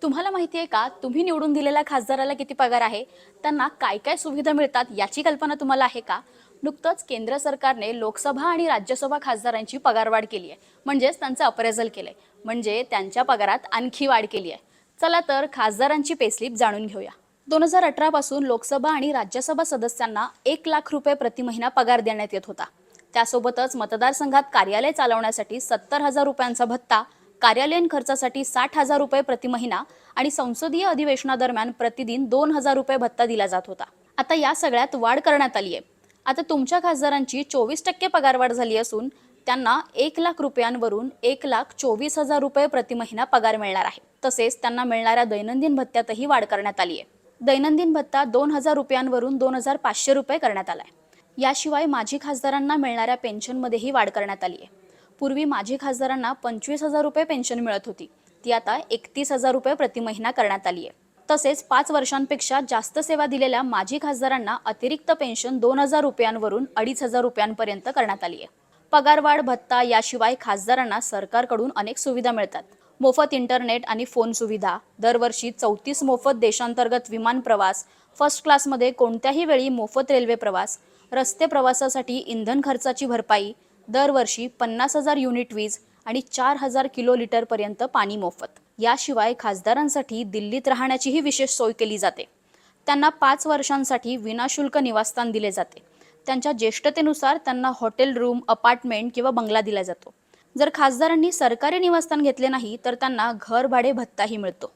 तुम्हाला माहिती आहे का, तुम्ही निवडून दिलेल्या खासदाराला किती पगार आहे, त्यांना काय काय सुविधा मिळतात याची कल्पना तुम्हाला आहे का? नुकतंच केंद्र सरकारने लोकसभा आणि राज्यसभा खासदारांची पगारवाढ केली आहे, म्हणजेच त्यांचं अप्रेझल केलंय, म्हणजे त्यांच्या पगारात आणखी वाढ केली आहे. चला तर खासदारांची पेस्लिप जाणून घेऊया. 2018 पासून लोकसभा आणि राज्यसभा सदस्यांना 1 लाख रुपये प्रति महिना पगार देण्यात येत होता. त्यासोबतच मतदारसंघात कार्यालय चालवण्यासाठी 70,000 रुपयांचा भत्ता, कार्यालयीन खर्चासाठी 60,000 रुपये प्रति महिना आणि संसदीय अधिवेशनादरम्यान प्रतिदिन 2,000 रुपये भत्ता दिला जात होता. आता या सगळ्यात वाढ करण्यात आली आहे. आता तुमच्या खासदारांची 24% पगारवाढ झाली असून त्यांना 1 लाख रुपयांवरून 1,24,000 रुपये प्रति महिना पगार मिळणार आहे. तसेच त्यांना मिळणाऱ्या दैनंदिन भत्त्यातही वाढ करण्यात आली आहे. दैनंदिन भत्ता 2,000 रुपयांवरून 2,500 रुपये करण्यात आलाय. याशिवाय माजी खासदारांना मिळणाऱ्या पेन्शनमध्येही वाढ करण्यात आली आहे. पूर्वी माजी खासदारांना 25,000 रुपये पेन्शन मिळत होती, ती आता 31,000 रुपये प्रति महिना करण्यात आली आहे. तसेच 5 वर्षांपेक्षा जास्त सेवा दिलेल्या माजी खासदारांना अतिरिक्त पेन्शन 2,000 रुपयांवरून 2,500 रुपयांपर्यंत करण्यात आली आहे. पगारवाढ भत्ता याशिवाय खासदारांना सरकारकडून अनेक सुविधा मिळतात. मोफत इंटरनेट आणि फोन सुविधा, दरवर्षी 34 मोफत देशांतर्गत विमान प्रवास, फर्स्ट क्लासमध्ये कोणत्याही वेळी मोफत रेल्वे प्रवास, रस्ते प्रवासासाठी इंधन खर्चाची भरपाई, दरवर्षी 50,000 युनिट वीज आणि 4,000 किलोलीटरपर्यंत पाणी मोफत. याशिवाय खासदारांसाठी दिल्लीत राहण्याचीही विशेष सोय केली जाते. त्यांना 5 वर्षांसाठी विनाशुल्क निवासस्थान दिले जाते. त्यांच्या ज्येष्ठतेनुसार त्यांना हॉटेल रूम, अपार्टमेंट किंवा बंगला दिला जातो. जर खासदारांनी सरकारी निवासस्थान घेतले नाही तर त्यांना घर भाडे भत्ताही मिळतो.